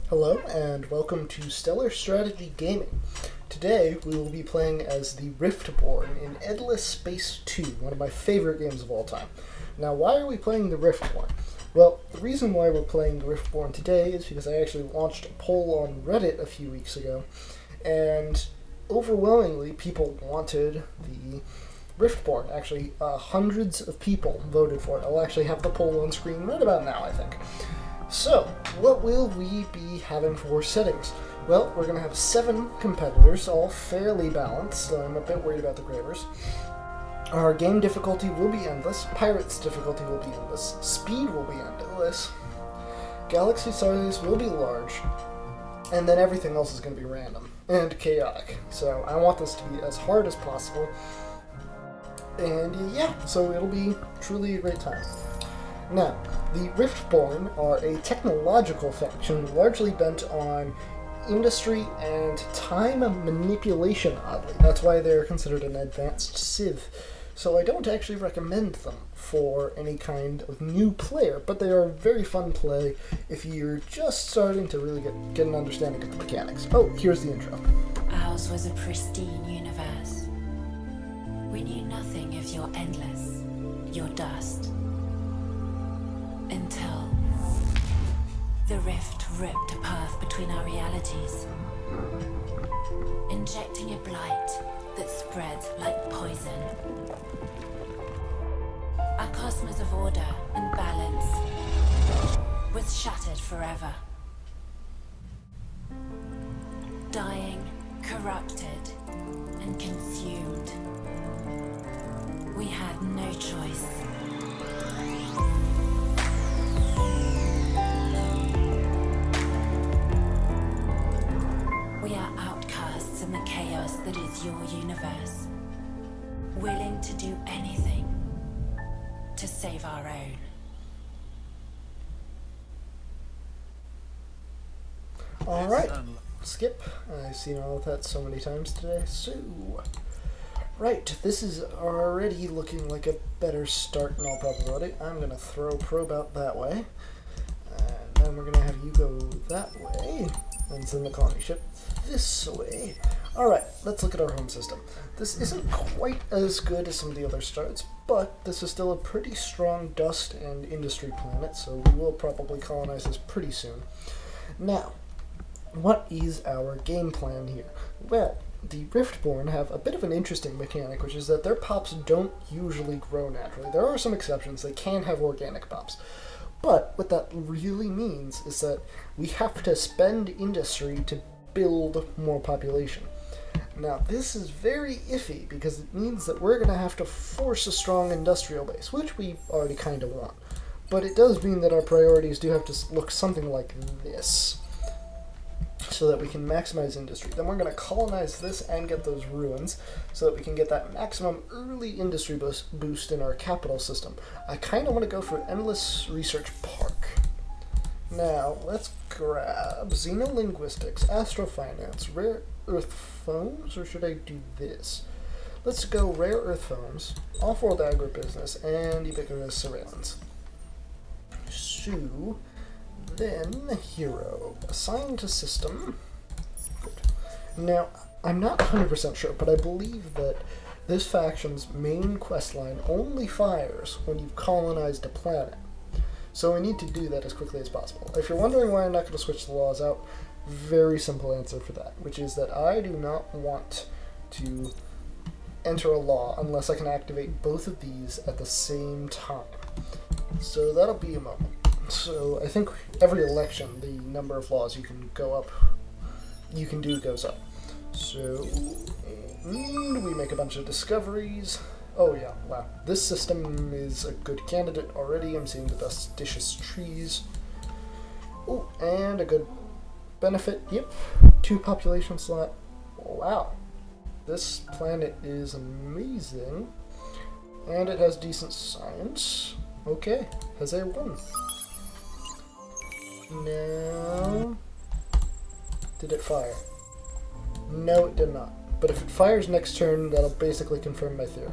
Hello and welcome to StellarStrategyGaming. Today we will be playing as the Riftborn in Endless Space 2, one of my favorite games of all time. Now, why are we playing the Riftborn? Well, the reason why we're playing the Riftborn today is because I actually launched a poll on Reddit a few weeks ago, and overwhelmingly people wanted the Riftborn. Actually, hundreds of people voted for it. I'll actually have the poll on screen right about now, I think. So, what will we be having for settings? Well, we're going to have 7 competitors, all fairly balanced, so I'm a bit worried about the gravers. Our game difficulty will be endless, Pirates difficulty will be endless, Speed will be endless, Galaxy size will be large, and then everything else is going to be random and chaotic. So I want this to be as hard as possible, and yeah, so it'll be truly a great time. Now, the Riftborn are a technological faction largely bent on industry and time manipulation, oddly. That's why they're considered an advanced civ. So I don't actually recommend them for any kind of new player, but they are a very fun play if you're just starting to really get an understanding of the mechanics. Oh, here's the intro. Ours was a pristine universe. We knew nothing of your endless, your dust. Until the rift ripped a path between our realities, injecting a blight that spread like poison. Our cosmos of order and balance was shattered forever. Dying, corrupted, and consumed. We had no choice. We are outcasts in the chaos that is your universe, willing to do anything to save our own. Alright, skip. I've seen all of that so many times today. So, right, this is already looking like a better start in all probability. I'm going to throw probe out that way, and then we're going to have you go that way, and send the colony ship this way. Alright, let's look at our home system. This isn't quite as good as some of the other starts, but this is still a pretty strong dust and industry planet, so we will probably colonize this pretty soon. Now, what is our game plan here? Well, the Riftborn have a bit of an interesting mechanic, which is that their pops don't usually grow naturally. There are some exceptions. They can have organic pops. But what that really means is that we have to spend industry to build more population. Now, this is very iffy because it means that we're going to have to force a strong industrial base, which we already kind of want. But it does mean that our priorities do have to look something like this, so that we can maximize industry. Then we're going to colonize this and get those ruins so that we can get that maximum early industry boost in our capital system. I kind of want to go for Endless Research Park. Now, let's grab Xenolinguistics, Astrofinance, Rare Earth Foams, or should I do this? Let's go Rare Earth Foams, Off-World Agribusiness, and Ubiquitous Surveillance. So, then Hero, Assign to System. Good. Now, I'm not 100% sure, but I believe that this faction's main questline only fires when you've colonized a planet. So we need to do that as quickly as possible. If you're wondering why I'm not going to switch the laws out, very simple answer for that, which is that I do not want to enter a law unless I can activate both of these at the same time. So that'll be a moment. So I think every election, the number of laws you can do goes up. So, and we make a bunch of discoveries. Oh yeah, wow. This system is a good candidate already. I'm seeing the dusticious trees. Oh, and a good benefit. Yep, 2 population slot. Wow. This planet is amazing. And it has decent science. Okay, has a 1. Now, did it fire? No, it did not. But if it fires next turn, that'll basically confirm my theory.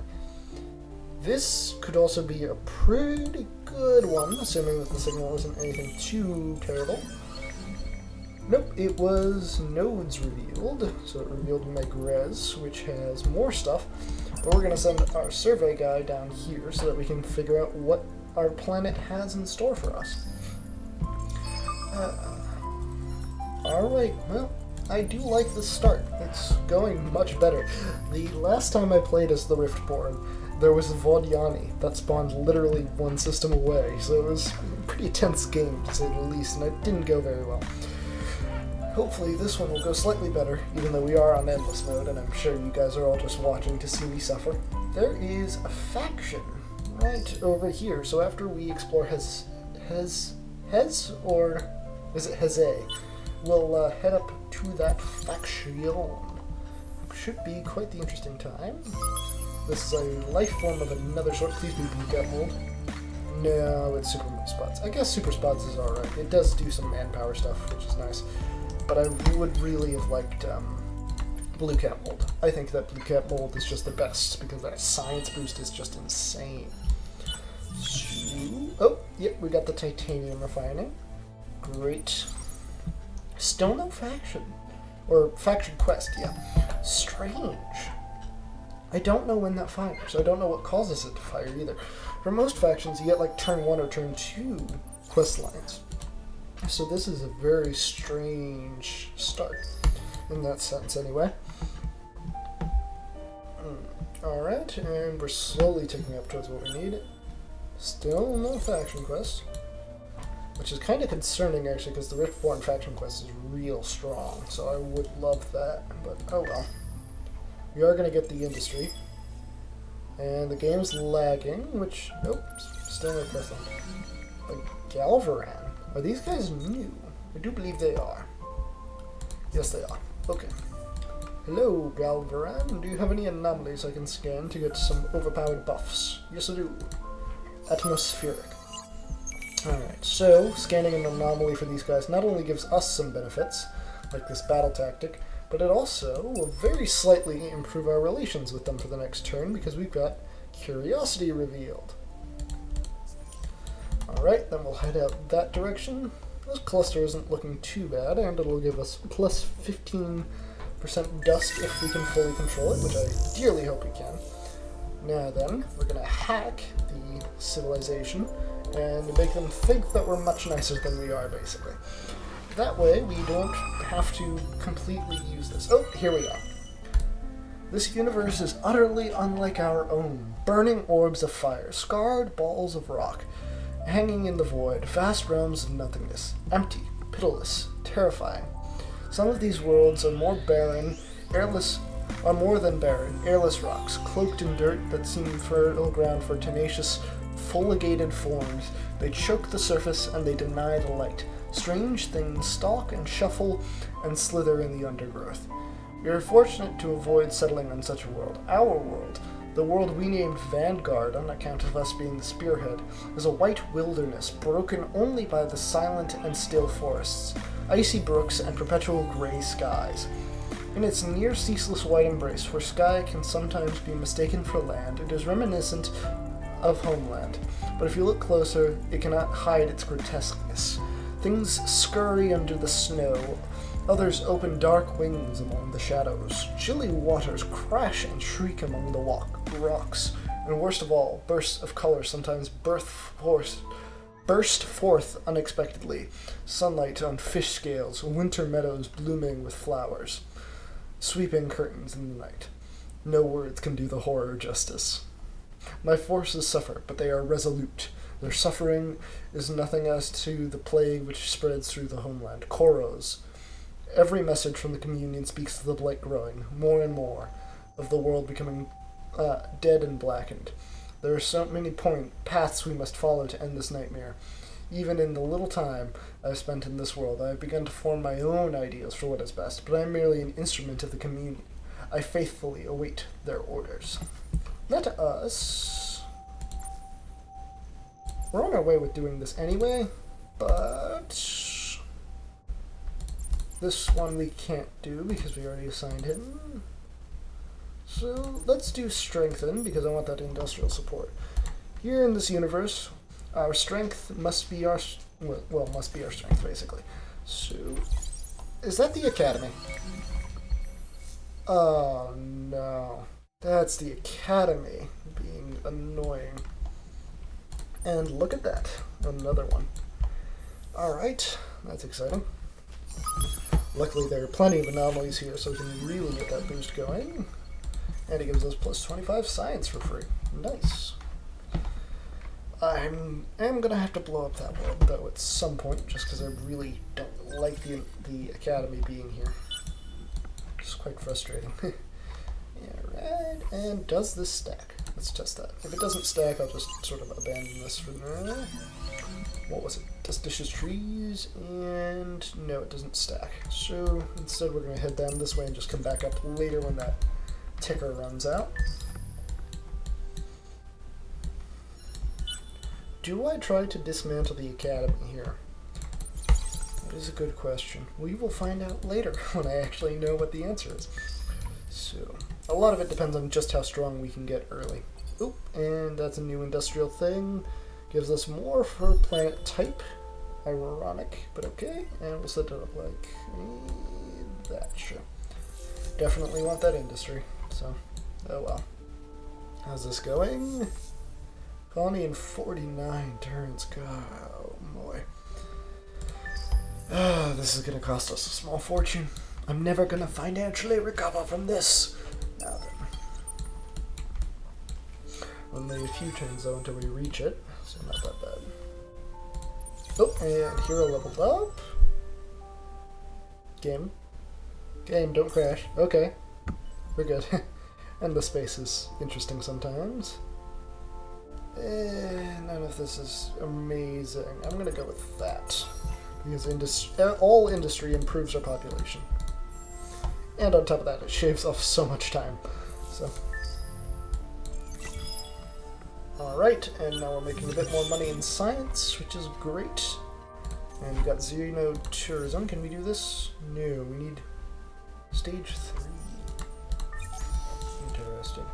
This could also be a pretty good one, assuming that the signal isn't anything too terrible. Nope, it was nodes revealed. So it revealed Megrez, which has more stuff. But we're going to send our survey guy down here so that we can figure out what our planet has in store for us. Alright, well, I do like the start. It's going much better. The last time I played as the Riftborn, there was a Vodiani that spawned literally one system away, so it was a pretty tense game, to say the least, and it didn't go very well. Hopefully this one will go slightly better, even though we are on endless mode, and I'm sure you guys are all just watching to see me suffer. There is a faction right over here, so after we explore Hez, or is it Heze? We'll head up to that faction. Should be quite the interesting time. This is a life form of another sort. Please be blue cat mold. No, it's super spots. I guess super spots is alright. It does do some manpower stuff, which is nice. But I would really have liked blue cat mold. I think that blue cat mold is just the best because that science boost is just insane. So, oh, yep, we got the titanium refining. Great. Still no faction. Or faction quest, yeah. Strange. I don't know when that fires. I don't know what causes it to fire either. For most factions, you get like turn 1 or turn 2 quest lines. So this is a very strange start, in that sense anyway. Alright, and we're slowly ticking up towards what we need. Still no faction quest. Which is kind of concerning actually, because the Riftborn faction quest is real strong, so I would love that, but oh well. We are going to get the industry. And the game's lagging, which, nope, still no quest line. Like Galvaran. Are these guys new? I do believe they are. Yes, they are. Okay. Hello, Galvaran. Do you have any anomalies I can scan to get some overpowered buffs? Yes, I do. Atmospheric. Alright, so scanning an anomaly for these guys not only gives us some benefits, like this battle tactic, but it also will very slightly improve our relations with them for the next turn because we've got Curiosity revealed. Alright, then we'll head out that direction. This cluster isn't looking too bad, and it'll give us plus 15% dust if we can fully control it, which I dearly hope we can. Now then, we're going to hack the civilization and make them think that we're much nicer than we are, basically. That way, we don't have to completely use this. Oh, here we are. This universe is utterly unlike our own. Burning orbs of fire, scarred balls of rock, hanging in the void, vast realms of nothingness, empty, pitiless, terrifying. Some of these worlds are more than barren, airless rocks, cloaked in dirt that seem fertile ground for tenacious, fuligated forms. They choke the surface and they deny the light. Strange things stalk and shuffle and slither in the undergrowth. We are fortunate to avoid settling on such a world. Our world, the world we named Vanguard on account of us being the spearhead, is a white wilderness broken only by the silent and still forests, icy brooks, and perpetual gray skies. In its near ceaseless white embrace, where sky can sometimes be mistaken for land, it is reminiscent of homeland. But if you look closer, it cannot hide its grotesqueness. Things scurry under the snow, others open dark wings among the shadows. Chilly waters crash and shriek among the rocks, and worst of all, bursts of color sometimes burst forth unexpectedly. Sunlight on fish scales, winter meadows blooming with flowers, sweeping curtains in the night. No words can do the horror justice. My forces suffer, but they are resolute. Their suffering is nothing as to the plague which spreads through the homeland. Koros. Every message from the communion speaks of the blight growing, more and more, of the world becoming dead and blackened. There are so many paths we must follow to end this nightmare. Even in the little time I've spent in this world, I have begun to form my own ideas for what is best, but I am merely an instrument of the communion. I faithfully await their orders. Let us... We're on our way with doing this anyway, but... This one we can't do because we already assigned him. So let's do strengthen because I want that industrial support. Here in this universe, our strength must be our strength basically. So Is that the Academy? Oh no. That's the Academy being annoying. And look at that. Another one. Alright, that's exciting. Luckily there are plenty of anomalies here, so we can really get that boost going. And it gives us plus 25 science for free. Nice. I am gonna have to blow up that world, though, at some point, just because I really don't like the Academy being here. It's quite frustrating. Alright, and does this stack? Let's test that. If it doesn't stack, I'll just sort of abandon this for now. What was it? Dusticious trees, and no, it doesn't stack. So instead we're gonna head down this way and just come back up later when that ticker runs out. Do I try to dismantle the Academy here? That is a good question. We will find out later when I actually know what the answer is. So, a lot of it depends on just how strong we can get early. Oop, and that's a new industrial thing. Gives us more for planet type. Ironic, but okay. And we'll set it up like that, sure. Definitely want that industry, so, oh well. How's this going? Colony in 49 turns. God, oh boy. This is gonna cost us a small fortune. I'm never gonna financially recover from this. Now then. Only a few turns though until we reach it, so not that bad. Oh, and hero leveled up. Game, don't crash. Okay, we're good. And the space is interesting sometimes. None of this is amazing. I'm gonna go with that. Because all industry improves our population. And on top of that, it shaves off so much time. So. Alright, and now we're making a bit more money in science, which is great. And we've got Xeno tourism. Can we do this? No, we need stage 3. Interesting.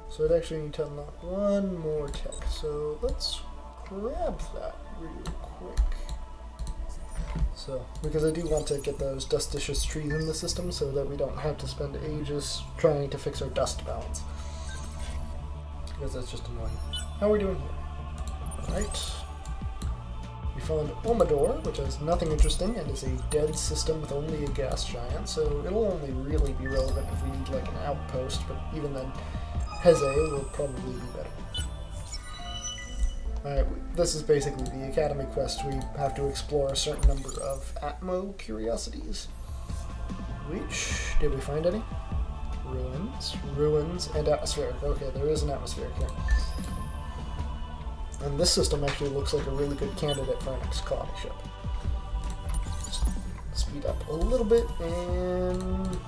So I'd actually need to unlock one more tech. So let's grab that real quick. So, because I do want to get those dusticious trees in the system so that we don't have to spend ages trying to fix our dust balance. Because that's just annoying. How are we doing here? Alright. We found Omador, which has nothing interesting and is a dead system with only a gas giant, so it'll only really be relevant if we need like an outpost, but even then, Heze will probably be better. Alright, this is basically the Academy quest. We have to explore a certain number of Atmo curiosities. Which, did we find any? Ruins, and atmospheric. Okay, there is an atmospheric here. And this system actually looks like a really good candidate for our next colony ship. Just speed up a little bit, and...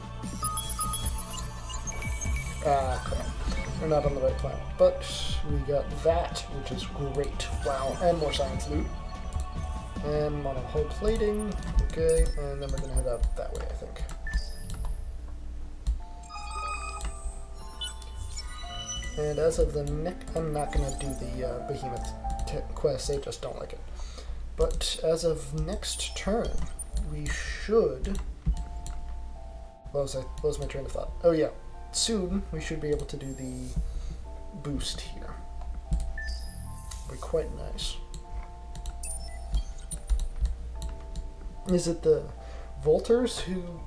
ah, crap. We're not on the right planet, but we got that, which is great. Wow, and more science loot. And monohull plating, okay, and then we're gonna head out that way, I think. And as of the I'm not gonna do the Behemoth quest, I just don't like it. But as of next turn, we should... What was my train of thought? Oh yeah. Soon, we should be able to do the boost here. Be quite nice. Is it the Volters who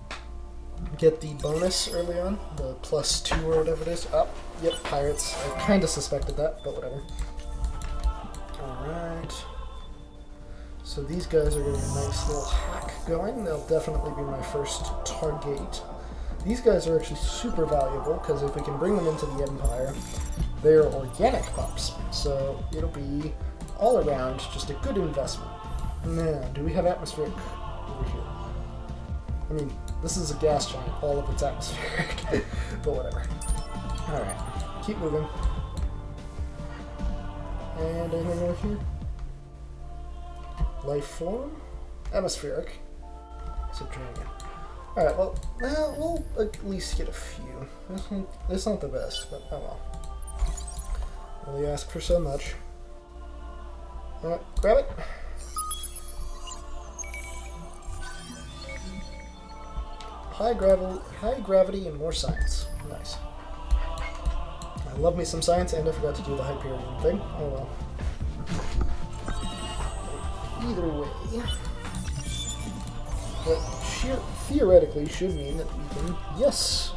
get the bonus early on? The +2 or whatever it is? Oh, yep, pirates. I kind of suspected that, but whatever. Alright. So these guys are getting a nice little hack going. They'll definitely be my first target. These guys are actually super valuable, because if we can bring them into the Empire, they're organic pups. So it'll be all around just a good investment. Now, do we have atmospheric over here? I mean, this is a gas giant, all of it's atmospheric, but whatever. Alright, keep moving. And anything over here? Life form? Atmospheric. Subterranean. Alright, well, we'll at least get a few. It's not the best, but oh well. Only ask for so much. Alright, grab it. High gravity, and more science. Nice. I love me some science, and I forgot to do the Hyperion thing. Oh well. Either way, that theoretically should mean that we can, yes,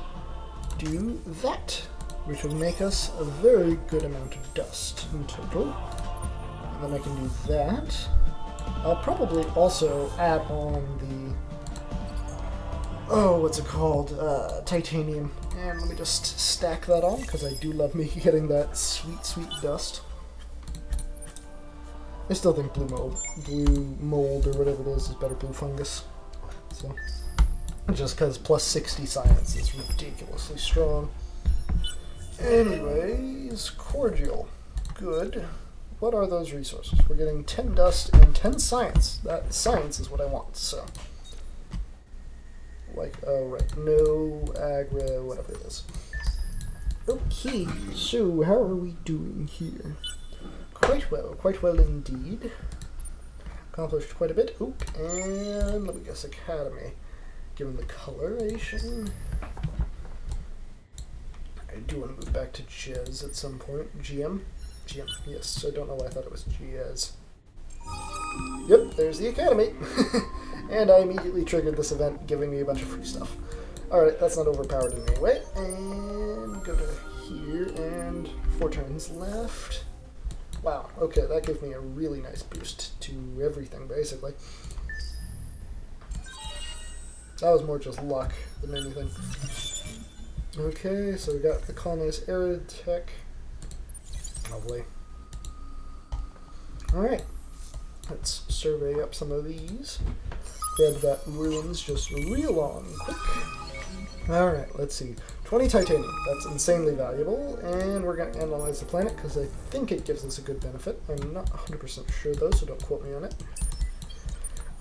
do that, which will make us a very good amount of dust in total. And then I can do that. I'll probably also add on the, what's it called, titanium. And let me just stack that on, because I do love me getting that sweet, sweet dust. I still think blue mold, or whatever it is better, blue fungus. So, just because plus 60 science is ridiculously strong. Anyways, cordial. Good. What are those resources? We're getting 10 dust and 10 science. That science is what I want, so. Like, right, no aggro, whatever it is. Okay, so how are we doing here? Quite well indeed. Accomplished quite a bit. Oop, and let me guess, Academy. Given the coloration. I do want to move back to Jez at some point. GM? GM, yes, I don't know why I thought it was Jez. Yep, there's the Academy. And I immediately triggered this event, giving me a bunch of free stuff. Alright, that's not overpowered in any way. And go to here, and 4 turns left. Wow, okay, that gives me a really nice boost to everything, basically. That was more just luck than anything. Okay, so we got the colonized arid tech. Lovely. Alright, let's survey up some of these. Grab that ruins just real on quick. Alright, let's see. 20 titanium, that's insanely valuable, and we're going to analyze the planet because I think it gives us a good benefit. I'm not 100% sure though, so don't quote me on it.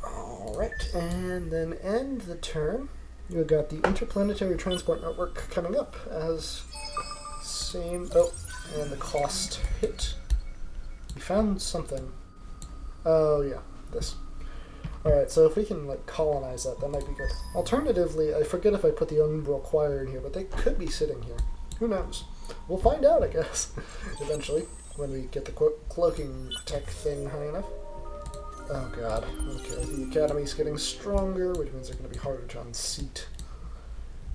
Alright, and then end the turn. We've got the interplanetary transport network coming up as same, and the cost hit. We found something. Oh yeah, this. Alright, so if we can like colonize that, that might be good. Alternatively, I forget if I put the Umbral Choir in here, but they could be sitting here. Who knows? We'll find out, I guess, eventually, when we get the cloaking tech thing high enough. Oh god, okay, the Academy's getting stronger, which means they're going to be harder to unseat.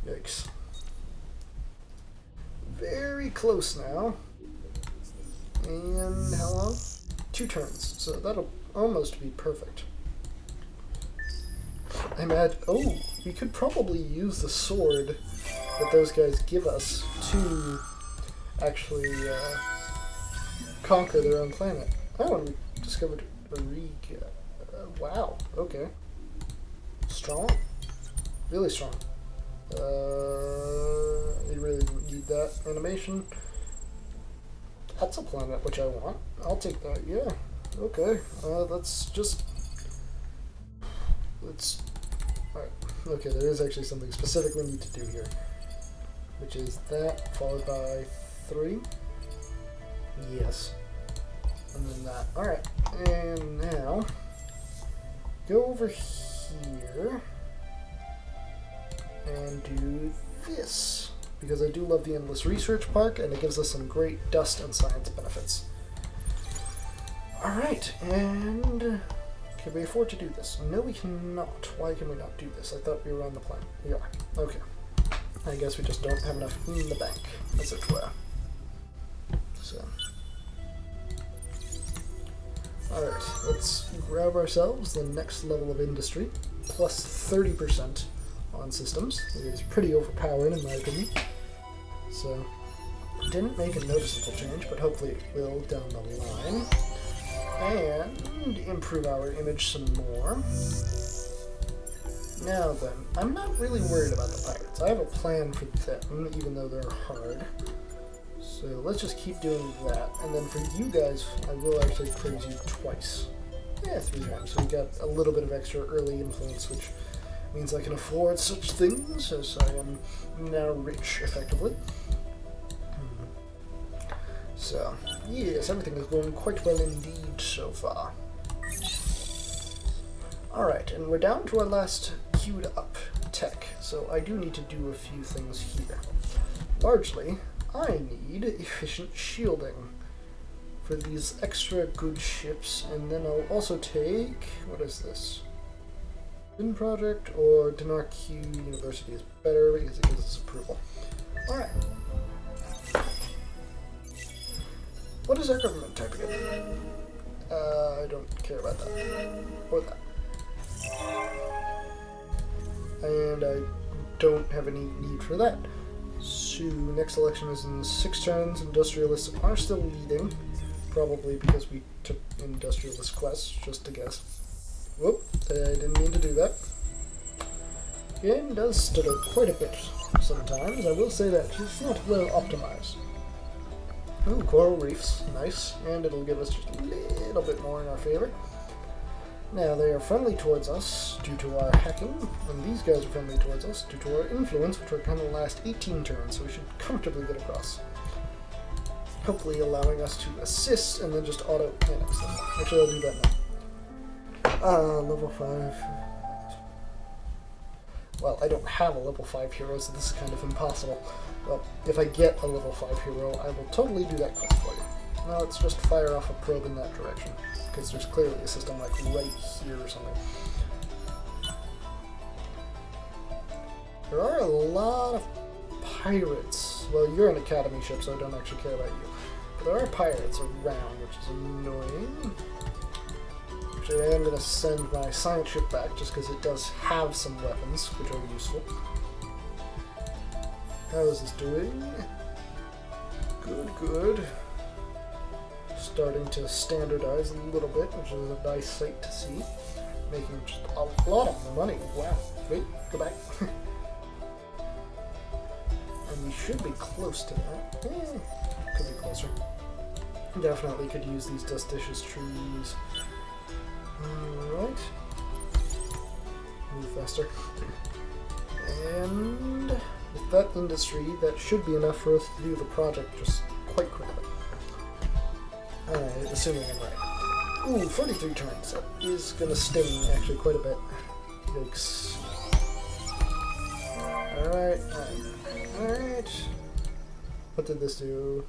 Yikes. Very close now. And how long? 2 turns, so that'll almost be perfect. I imagine, we could probably use the sword that those guys give us to actually conquer their own planet. Oh, and we discovered a wow, okay. Strong. Really strong. We really need that animation. That's a planet which I want. I'll take that, yeah. Okay, let's... Alright, okay, there is actually something specific we need to do here. Which is that, followed by 3. Yes. And then that. Alright, and now, go over here, and do this. Because I do love the Endless Research Park, and it gives us some great dust and science benefits. Alright, and... can we afford to do this? No, we cannot. Why can we not do this? I thought we were on the plan. We are. Okay. I guess we just don't have enough in the bank, as it were. So. Alright, let's grab ourselves the next level of industry, plus 30% on systems. It is pretty overpowered in my opinion. So, didn't make a noticeable change, but hopefully it will down the line. And improve our image some more. Now then, I'm not really worried about the pirates. I have a plan for them, even though they're hard. So let's just keep doing that. And then for you guys, I will actually praise you twice. Yeah, 3 times. So we got a little bit of extra early influence, which means I can afford such things, as I am now rich, effectively. So, yes, everything is going quite well indeed so far. Alright, and we're down to our last queued up of tech, so I do need to do a few things here. Largely, I need efficient shielding for these extra good ships, and then I'll also take, what is this? Bin Project or Dinarq University is better because it gives us approval. Alright. What is our government type again? I don't care about that. Or that. And I don't have any need for that. So, next election is in 6 turns. Industrialists are still leading. Probably because we took industrialist quests, just to guess. Whoop, I didn't mean to do that. Game does stutter quite a bit sometimes, I will say that. It's not well optimized. Ooh, coral reefs, nice. And it'll give us just a little bit more in our favor. Now, they are friendly towards us due to our hacking, and these guys are friendly towards us due to our influence, which are going to last 18 turns, so we should comfortably get across. Hopefully allowing us to assist and then just auto-annex them. Actually, I'll do that now. Level 5. Well, I don't have a level 5 hero, so this is kind of impossible. Well, if I get a level 5 hero, I will totally do that quest for you. Now let's just fire off a probe in that direction, because there's clearly a system like right here or something. There are a lot of pirates. Well, you're an academy ship, so I don't actually care about you. But there are pirates around, which is annoying. Actually, I am going to send my science ship back, just because it does have some weapons, which are useful. How is this doing? Good, good. Starting to standardize a little bit, which is a nice sight to see. Making just a lot of money. Wow. Wait, go back. And we should be close to that. Could be closer. Definitely could use these dusticious trees. Alright. Move faster. And with that industry, that should be enough for us to do the project just quite quickly. Alright, assuming I'm right. Ooh, 43 turns. That is gonna sting actually quite a bit. Yikes. Alright, alright. What did this do?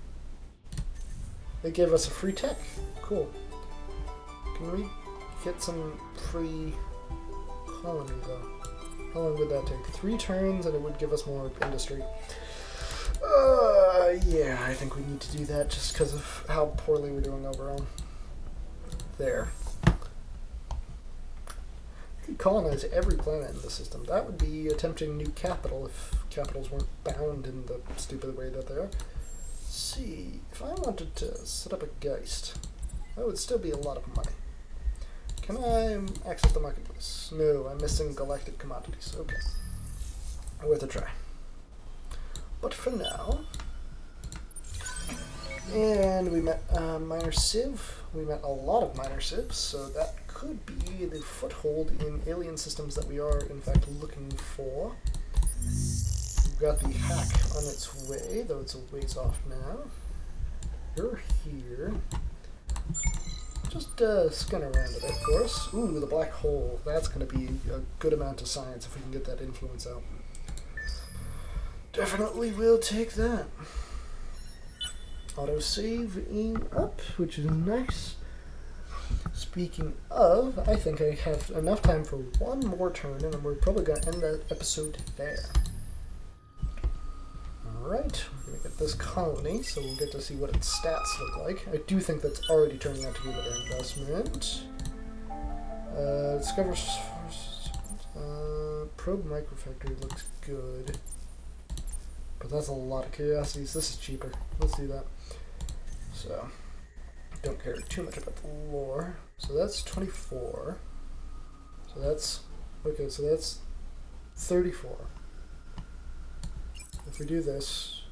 It gave us a free tech. Cool. Can we get some free colony though? How long would that take? 3 turns and it would give us more industry. Yeah, I think we need to do that just because of how poorly we're doing overall. There. We could colonize every planet in the system. That would be a tempting new capital if capitals weren't bound in the stupid way that they are. Let's see, if I wanted to set up a Geist, that would still be a lot of money. Can I access the marketplace? No, I'm missing galactic commodities. Okay. Worth a try. But for now... And we met Minor Civ. We met a lot of Minor Civs, so that could be the foothold in alien systems that we are, in fact, looking for. We've got the hack on its way, though it's a ways off now. You're here. Just skin around a bit for us. Ooh, the black hole. That's going to be a good amount of science if we can get that influence out. Definitely will take that. Autosave up, which is nice. Speaking of, I think I have enough time for one more turn, and we're probably going to end that episode there. Alright, we're going to get this colony, so we'll get to see what its stats look like. I do think that's already turning out to be a better investment. Discover... Probe Microfactory looks good. But that's a lot of curiosities. This is cheaper. Let's do that. So, don't care too much about the lore. So that's 24. So that's... Okay, so that's 34. If we do this,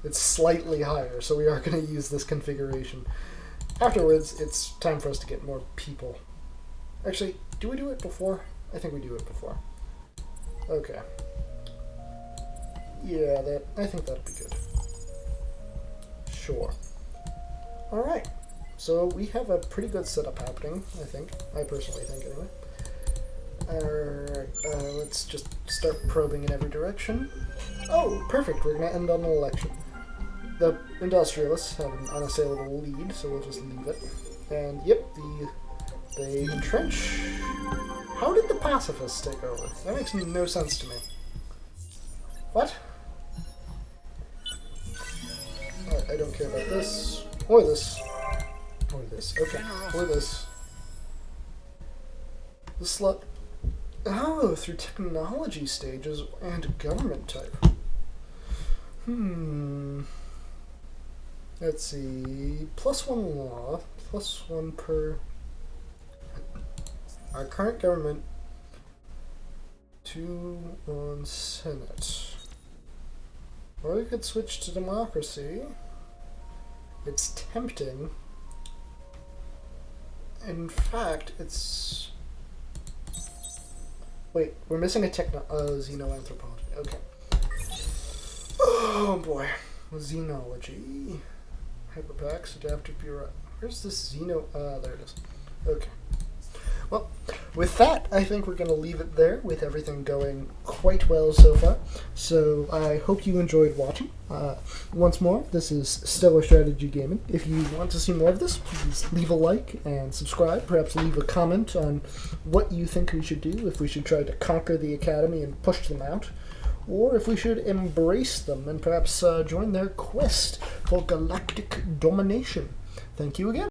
it's slightly higher, so we are going to use this configuration. Afterwards, it's time for us to get more people. Actually, do we do it before? I think we do it before. Okay. Yeah, I think that'll be good. Sure. Alright. So we have a pretty good setup happening, I think. I personally think, anyway. Alright, let's just start probing in every direction. Oh, perfect, we're going to end on an election. The industrialists have an unassailable lead, so we'll just leave it. And yep, they entrench. How did the pacifists take over? That makes no sense to me. What? I don't care about this. Or this. Or this. Okay. Or this. The slut. Oh, through technology stages and government type. Let's see. +1 law. +1 per. Our current government. 2 on Senate. Or we could switch to democracy. It's tempting. In fact, it's... Wait, we're missing a xenoanthropology. Okay. Oh boy. Xenology. Hyperpax, adaptive bureau. Where's this xeno... there it is. Okay. Well, with that, I think we're going to leave it there with everything going quite well so far. So I hope you enjoyed watching. Once more, this is StellarStrategyGaming. If you want to see more of this, please leave a like and subscribe. Perhaps leave a comment on what you think we should do, if we should try to conquer the Academy and push them out, or if we should embrace them and perhaps join their quest for galactic domination. Thank you again.